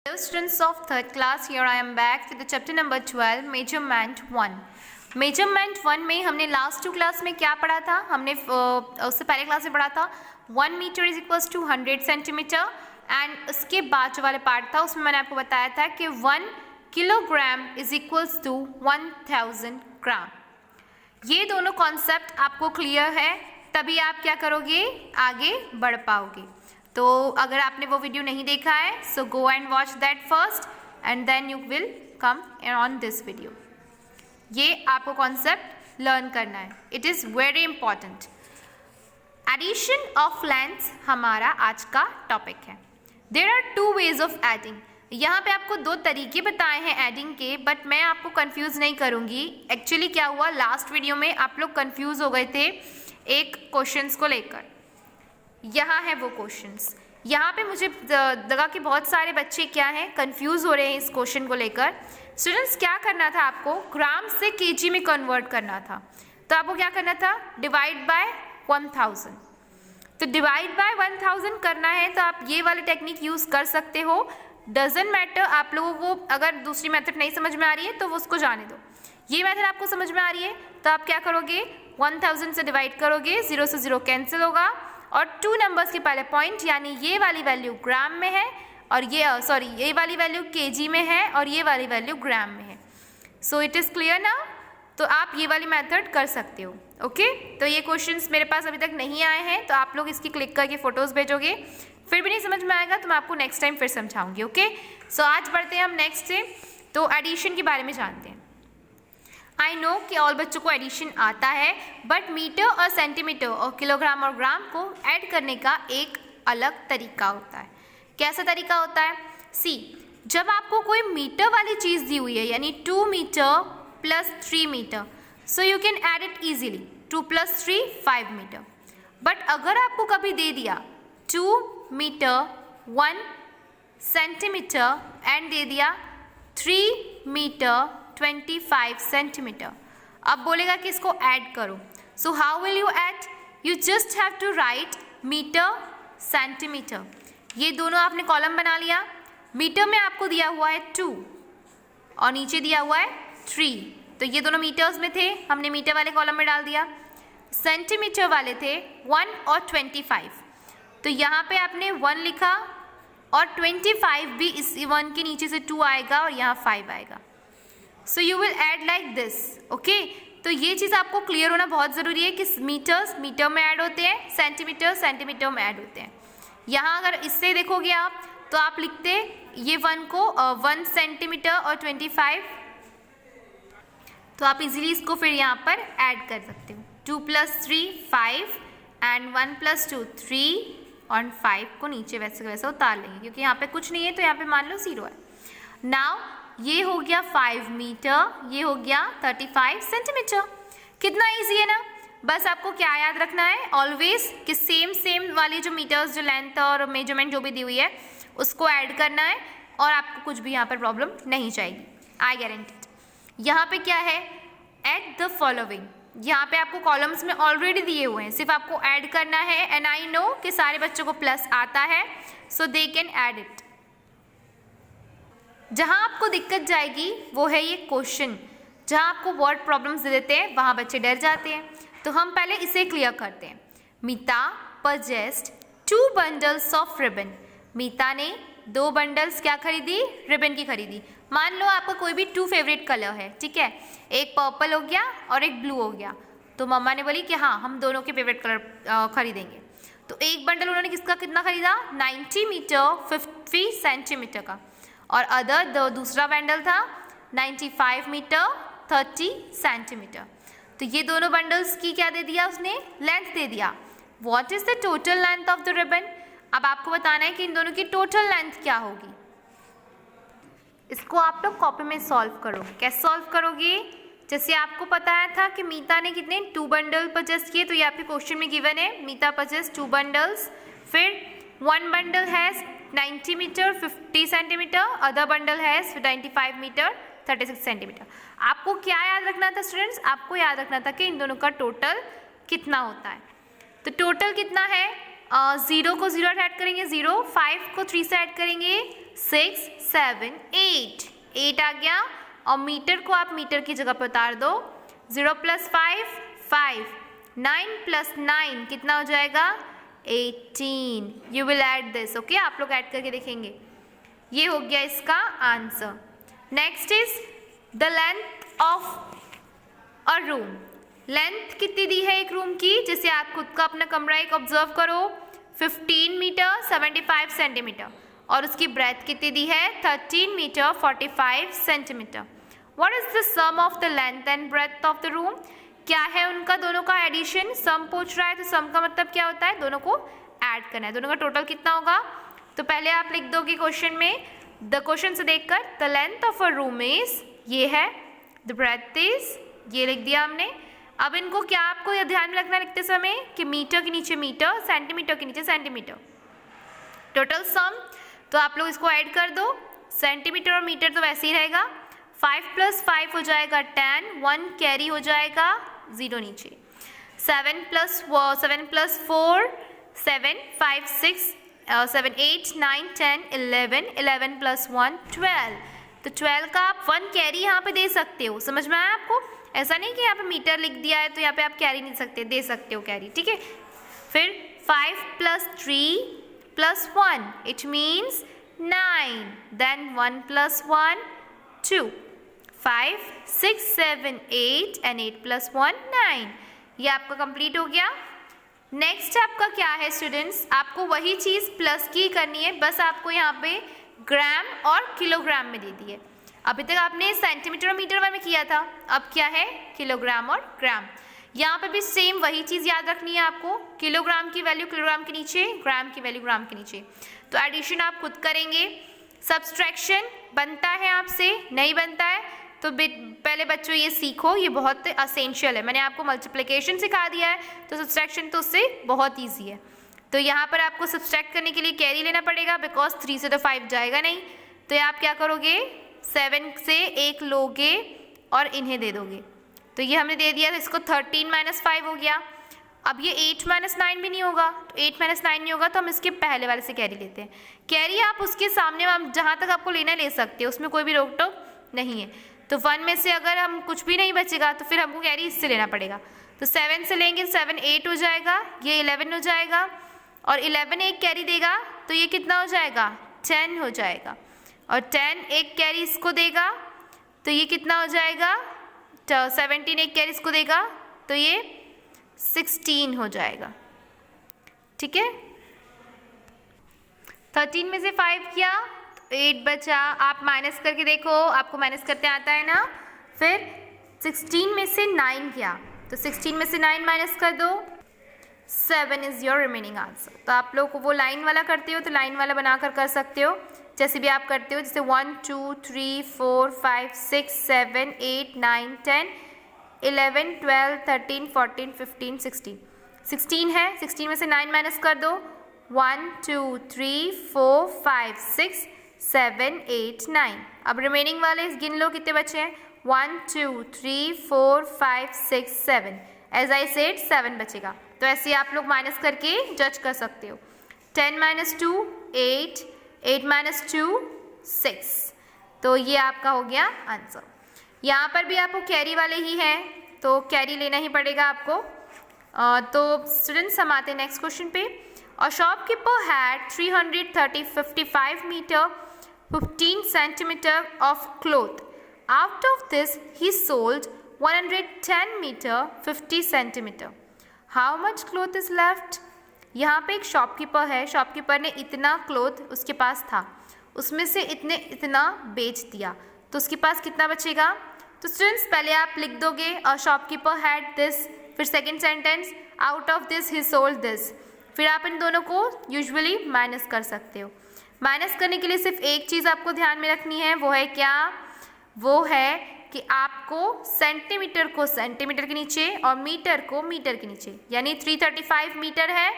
Hello students of third class, here I am back to the chapter number 12, measurement 1. measurement 1 में हमने last 2 class में क्या पढ़ा था? हमने उससे पहले क्लास में पढ़ा था 1 metre is equals to 100 centimetre and उसके बाद जो वाले पार्ट था उसमें मैंने आपको बताया था कि 1 किलोग्राम इज इक्वल्स टू 1000 ग्राम. ये दोनों कॉन्सेप्ट आपको क्लियर है, तभी आप क्या करोगे, आगे बढ़ पाओगे. तो अगर आपने वो वीडियो नहीं देखा है so go and watch that first and then you will come on this video. ये आपको कॉन्सेप्ट लर्न करना है, it is very important. Addition of lengths हमारा आज का टॉपिक है. There are 2 ways of adding. यहाँ पे आपको 2 तरीके बताए हैं एडिंग के, बट मैं आपको कंफ्यूज नहीं करूँगी. एक्चुअली क्या हुआ, लास्ट वीडियो में आप लोग कंफ्यूज हो गए थे एक क्वेश्चंस को लेकर. यहाँ है वो क्वेश्चंस. यहाँ पे मुझे लगा कि बहुत सारे बच्चे क्या हैं, कंफ्यूज हो रहे हैं इस क्वेश्चन को लेकर. स्टूडेंट्स क्या करना था आपको, ग्राम से केजी में कन्वर्ट करना था. तो आपको क्या करना था, डिवाइड बाय 1000. तो डिवाइड बाय 1000 करना है तो आप ये वाली टेक्निक यूज़ कर सकते हो. डजेंट मैटर आप लोगों को अगर दूसरी मेथड नहीं समझ में आ रही है तो वो उसको जाने दो. ये मेथड आपको समझ में आ रही है तो आप क्या करोगे, 1000 से डिवाइड करोगे, 0 से 0 कैंसिल होगा और 2 नंबर्स के पहले पॉइंट यानी ये वाली वैल्यू ग्राम में है और ये वाली वैल्यू केजी में है और ये वाली वैल्यू ग्राम में है. सो इट इज़ क्लियर ना. तो आप ये वाली मेथड कर सकते हो. ओके तो ये क्वेश्चंस मेरे पास अभी तक नहीं आए हैं तो आप लोग इसकी क्लिक करके फोटोज़ भेजोगे. फिर भी नहीं समझ में आएगा तो मैं आपको नेक्स्ट टाइम फिर समझाऊंगी. ओके सो आज बढ़ते हैं हम नेक्स्ट से. तो एडिशन के बारे में जानते हैं. आई नो कि ऑल बच्चों को एडिशन आता है, बट मीटर और सेंटीमीटर और किलोग्राम और ग्राम को ऐड करने का एक अलग तरीका होता है. कैसा तरीका होता है, सी जब आपको कोई मीटर वाली चीज़ दी हुई है यानी 2 metre plus 3 metre, so you can add it easily. 2 + 3 5 metre. But अगर आपको कभी दे दिया 2 मीटर 1 सेंटीमीटर एंड दे दिया 3 मीटर 25 सेंटीमीटर, अब बोलेगा कि इसको ऐड करो. So how will you add, you just have to write metre centimetre. ये दोनों आपने कॉलम बना लिया. मीटर में आपको दिया हुआ है 2 और नीचे दिया हुआ है 3, तो ये दोनों मीटर्स में थे, हमने मीटर वाले कॉलम में डाल दिया. सेंटीमीटर वाले थे 1 और 25, तो यहाँ पे आपने 1 लिखा और 25 भी इस 1 के नीचे से 2 आएगा और यहाँ 5 आएगा. So you will add like this. Okay तो ये चीज़ आपको क्लियर होना बहुत ज़रूरी है कि मीटर्स मीटर में ऐड होते हैं, सेंटीमीटर सेंटीमीटर में ऐड होते हैं. यहाँ अगर इससे देखोगे आप तो आप लिखते ये 1 को 1 सेंटीमीटर और 25, तो आप इजीली इसको फिर यहाँ पर ऐड कर सकते हो. 2 + 3 5 एंड 1 + 2 3 और 5 को नीचे वैसे वैसे उतार लेंगे क्योंकि यहाँ पे कुछ नहीं है तो यहाँ पे मान लो 0 है. नाउ ये हो गया 5 मीटर, ये हो गया 35 सेंटीमीटर. कितना इजी है ना. बस आपको क्या याद रखना है ऑलवेज कि सेम वाली जो मीटर्स जो लेंथ और मेजरमेंट जो भी दी हुई है उसको ऐड करना है और आपको कुछ भी यहाँ पर प्रॉब्लम नहीं जाएगी, आई गारंटीड. यहाँ पे क्या है, ऐड द फॉलोइंग. यहाँ पे आपको कॉलम्स में ऑलरेडी दिए हुए हैं, सिर्फ आपको ऐड करना है. एंड आई नो कि सारे बच्चों को प्लस आता है सो दे कैन ऐड इट. जहाँ आपको दिक्कत जाएगी वो है ये क्वेश्चन. जहाँ आपको वर्ड प्रॉब्लम्स दे देते हैं वहाँ बच्चे डर जाते हैं. तो हम पहले इसे क्लियर करते हैं. मीता परचेस्ड 2 बंडल्स ऑफ रिबन. मीता ने 2 बंडल्स क्या खरीदी, रिबन की खरीदी. मान लो आपका कोई भी 2 फेवरेट कलर है, ठीक है, एक पर्पल हो गया और एक ब्लू हो गया. तो मम्मा ने बोली कि हाँ हम दोनों के फेवरेट कलर खरीदेंगे. तो एक बंडल उन्होंने किसका कितना खरीदा, 90 मीटर 50 सेंटीमीटर का, और अदर दूसरा बंडल था 95 मीटर 30 सेंटीमीटर. तो ये दोनों बंडल्स की क्या दे दिया उसने, लेंथ दे दिया. What is the total length of the ribbon. अब आपको बताना है कि इन दोनों की टोटल लेंथ क्या होगी. इसको आप लोग कॉपी में सॉल्व करो. कैसे सॉल्व करोगे, जैसे आपको बताया था कि मीता ने कितने 2 बंडल परचेस किए, तो ये आपके क्वेश्चन में गिवन है मीता परचेस 2 बंडल्स. फिर 1 bundle has 90 metre 50 centimetre, other bundle has 95 metre 36 centimetre. आपको क्या याद रखना था स्टूडेंट्स, आपको याद रखना था कि इन दोनों का टोटल कितना होता है. तो टोटल कितना है 0 को 0 ऐड करेंगे 0, 5 को 3 से ऐड करेंगे 6, 7, 8 आ गया। और मीटर को आप मीटर की जगह पर उतार दो, 0 + 5, 5, 9 + 9 कितना हो जाएगा 18। You will add this, okay, आप लोग ऐड करके देखेंगे। ये हो गया इसका answer. Next is the length of a room. Length कितनी दी है एक रूम की, जैसे आप खुद का अपना कमरा एक ऑब्जर्व करो, 15 मीटर 75 सेंटीमीटर, और उसकी ब्रेथ कितनी दी है 13 metre 45 centimetre. What is the sum of the length and breadth of the room? क्या है उनका दोनों का एडिशन? सम पूछ रहा है, तो सम का मतलब क्या होता है, दोनों को ऐड करना है। दोनों का टोटल कितना होगा? तो पहले आप लिख दोगे क्वेश्चन में, द क्वेश्चन से देखकर, the length of a room is, ये है, द ब्रेथ इज, ये लिख दिया हमने। अब इनको क्या आपको यह ध्यान में रखना लिखते समय कि मीटर के नीचे मीटर, सेंटीमीटर के नीचे सेंटीमीटर, टोटल सम। तो आप लोग इसको ऐड कर दो, सेंटीमीटर और मीटर तो वैसे ही रहेगा। 5 + 5 हो जाएगा 10, 1 कैरी हो जाएगा 0 नीचे। 7 + 4 7, 5 6 7 8 9 10 11, 11 + 1 12। तो 12 का आप 1 कैरी यहाँ पे दे सकते हो। समझ में आया आपको? ऐसा नहीं कि यहाँ पे मीटर लिख दिया है तो यहाँ पे आप कैरी नहीं सकते, दे सकते हो कैरी, ठीक है। फिर 5 + 3 + 1 इट मीन्स 9, देन 1 + 1 2, 5 6 7 8 and 8 + 1 9। ये आपका कंप्लीट हो गया। नेक्स्ट आपका क्या है स्टूडेंट्स, आपको वही चीज़ प्लस की करनी है, बस आपको यहाँ पे ग्राम और किलोग्राम में दे दी है। अभी तक आपने सेंटीमीटर और मीटर में किया था, अब क्या है किलोग्राम और ग्राम। यहाँ पे भी सेम वही चीज़ याद रखनी है आपको, किलोग्राम की वैल्यू किलोग्राम के नीचे, ग्राम की वैल्यू ग्राम के नीचे। तो एडिशन आप खुद करेंगे। सब्सट्रैक्शन बनता है आपसे, नहीं बनता है तो पहले बच्चों ये सीखो, ये बहुत असेंशियल है। मैंने आपको मल्टीप्लिकेशन सिखा दिया है, तो सब्सट्रैक्शन तो उससे बहुत ईजी है। तो यहाँ पर आपको सब्सट्रैक्ट करने के लिए कैरी लेना पड़ेगा, बिकॉज 3 से तो 5 जाएगा नहीं। तो आप क्या करोगे, 7 से 1 लोगे और इन्हें दे दोगे। तो ये हमने दे दिया, तो इसको 13 - 5 हो गया। अब ये 8 - 9 भी नहीं होगा, तो 8 - 9 नहीं होगा, तो हम इसके पहले वाले से कैरी लेते हैं। कैरी आप उसके सामने जहाँ तक आपको लेना ले सकते हो, उसमें कोई भी रोक टोक नहीं है। तो 1 में से अगर हम कुछ भी नहीं बचेगा तो फिर हमको कैरी इससे लेना पड़ेगा। तो 7 से लेंगे, 7 8 हो जाएगा, ये 11 हो जाएगा, और 11 एक कैरी देगा तो ये कितना हो जाएगा 10 हो जाएगा, और 10 एक कैरी इसको देगा तो ये कितना हो जाएगा 17 एक कैरी इसको देगा तो ये 16 हो जाएगा, ठीक है। 13 में से 5 किया, 8 बचा, आप माइनस करके देखो, आपको माइनस करते आता है ना। फिर 16 में से 9 किया, तो 16 में से 9 माइनस कर दो, 7 इज़ योर रिमेनिंग आंसर। तो आप लोग वो लाइन वाला करते हो तो लाइन वाला बनाकर कर सकते हो, जैसे भी आप करते हो, जैसे 1 2 3 4 5 6 7 8 9 10 11 12 13 14 15 16 16 है, 16 में से 9 माइनस कर दो, 1 2 3 4 5 6 7 8 9। अब रिमेनिंग वाले गिन लो कितने बचे हैं, 1 2 3 4 5 6 7, एज आई सेड 7 बचेगा। तो ऐसे आप लोग माइनस करके जज कर सकते हो। 10 - 2 8, 8 - 2 6। तो ये आपका हो गया आंसर। यहाँ पर भी आपको कैरी वाले ही हैं, तो कैरी लेना ही पड़ेगा आपको। तो स्टूडेंट्स हम आते हैं नेक्स्ट क्वेश्चन पे। A shopkeeper had 355 metre 15 centimetre of cloth. Out of this he sold 110 metre 50 centimetre. How much cloth is left? यहाँ पे एक शॉपकीपर है, शॉपकीपर ने इतना क्लॉथ उसके पास था, उसमें से इतना बेच दिया, तो उसके पास कितना बचेगा? तो स्टूडेंट्स पहले आप लिख दोगे अ शॉपकीपर हैड दिस, फिर second sentence out of this he sold this, फिर आप इन दोनों को यूजुअली माइनस कर सकते हो। माइनस करने के लिए सिर्फ एक चीज़ आपको ध्यान में रखनी है, वो है क्या? वो है कि आपको सेंटीमीटर को सेंटीमीटर के नीचे और मीटर को मीटर के नीचे, यानी 335 मीटर है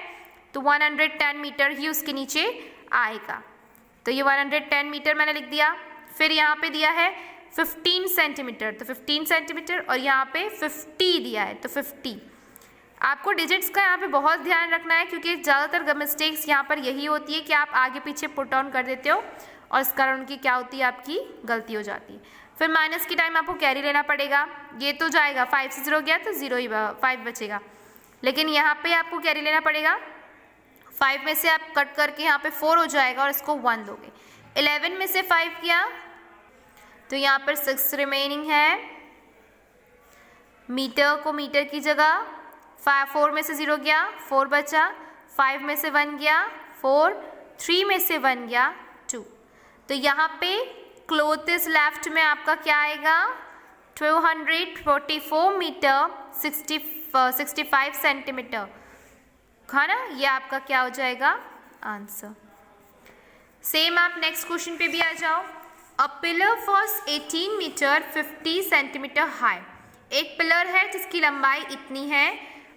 तो 110 मीटर ही उसके नीचे आएगा। तो ये 110 मीटर मैंने लिख दिया। फिर यहाँ पे दिया है 15 सेंटीमीटर, तो 15 सेंटीमीटर, और यहाँ पे 50 दिया है तो 50। आपको डिजिट्स का यहाँ पे बहुत ध्यान रखना है, क्योंकि ज़्यादातर मिस्टेक्स यहाँ पर यही होती है कि आप आगे पीछे पुट ऑन कर देते हो और इस कारण उनकी क्या होती है, आपकी गलती हो जाती है। फिर माइनस की टाइम आपको कैरी लेना पड़ेगा, ये तो जाएगा 5 से 0 गया तो 0 ही 5 बचेगा, लेकिन यहाँ पे आपको कैरी लेना पड़ेगा। 5 में से आप कट करके यहाँ पे 4 हो जाएगा और इसको 1 दोगे। 11 में से 5 किया तो यहाँ पर 6 रिमेनिंग है, मीटर को मीटर की जगह 4 में से 0 गया 4 बचा, 5 में से 1 गया 4, 3 में से 1 गया 2। तो यहाँ पे क्लोथ इज लेफ्ट में आपका क्या आएगा, 244 मीटर 65 सेंटीमीटर, है ना, ये आपका क्या हो जाएगा आंसर। सेम आप नेक्स्ट क्वेश्चन पे भी आ जाओ। A pillar was 18 metre 50 centimetre high, एक पिलर है जिसकी लंबाई इतनी है,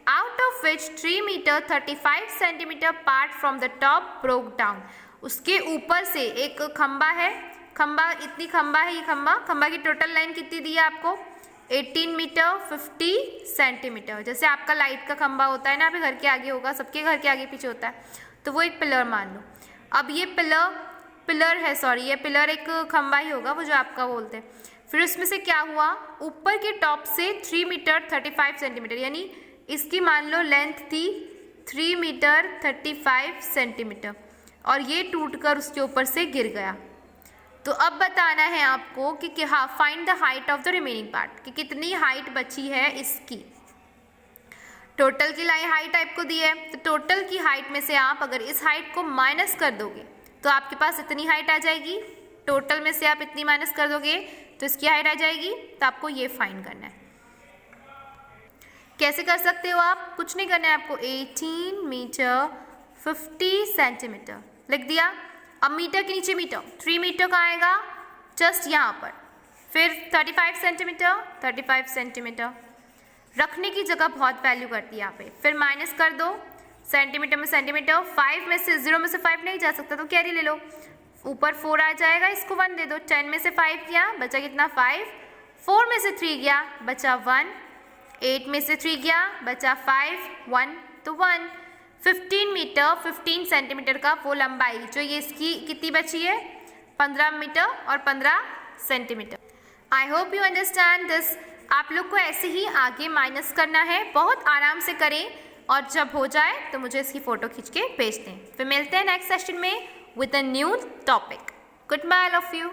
out of which 3 metre 35 centimetre part from the top broke down. उसके ऊपर से एक खंबा है, खंबा इतनी खंबा है, ये खंबा की टोटल लाइन कितनी दी है आपको, 18 मीटर 50 सेंटीमीटर। जैसे आपका लाइट का खंबा होता है ना, आपके घर के आगे होगा, सबके घर के आगे पीछे होता है, तो वो एक पिलर मान लो। अब ये पिलर है, सॉरी ये पिलर एक खंबा ही होगा वो जो आपका बोलते हैं। फिर उसमें से क्या हुआ, ऊपर के टॉप से 3 मीटर 35 सेंटीमीटर, यानी इसकी मान लो लेंथ थी 3 मीटर 35 सेंटीमीटर और ये टूटकर उसके ऊपर से गिर गया। तो अब बताना है आपको कि हाँ, find the height of the remaining part, कि कितनी हाइट बची है इसकी। टोटल की हाइट आपको दी है, तो टोटल की हाइट में से आप अगर इस हाइट को माइनस कर दोगे तो आपके पास इतनी हाइट आ जाएगी। टोटल में से आप इतनी माइनस कर दोगे तो इसकी हाइट आ जाएगी। तो आपको ये फाइंड करना है। कैसे कर सकते हो आप, कुछ नहीं करना है आपको, 18 मीटर 50 सेंटीमीटर लिख दिया। अब मीटर के नीचे मीटर, 3 मीटर का आएगा जस्ट यहाँ पर, फिर 35 सेंटीमीटर रखने की जगह बहुत वैल्यू करती है यहाँ पे। फिर माइनस कर दो, सेंटीमीटर में सेंटीमीटर, 5 में से 0 में से 5 नहीं जा सकता तो कैरी ले लो, ऊपर 4 आ जाएगा, इसको 1 दे दो। 10 में से 5 किया बचा कितना 5, 4 में से 3 गया बचा 1, 8 में से 3 गया बचा 5, 1 तो 1। 15 मीटर 15 सेंटीमीटर का वो लंबाई जो ये इसकी कितनी बची है, 15 मीटर और 15 centimetre. I hope you understand this. आप लोग को ऐसे ही आगे माइनस करना है, बहुत आराम से करें, और जब हो जाए तो मुझे इसकी फ़ोटो खींच के भेज दें। फिर मिलते हैं नेक्स्ट सेशन में with a new topic. Goodbye all of you.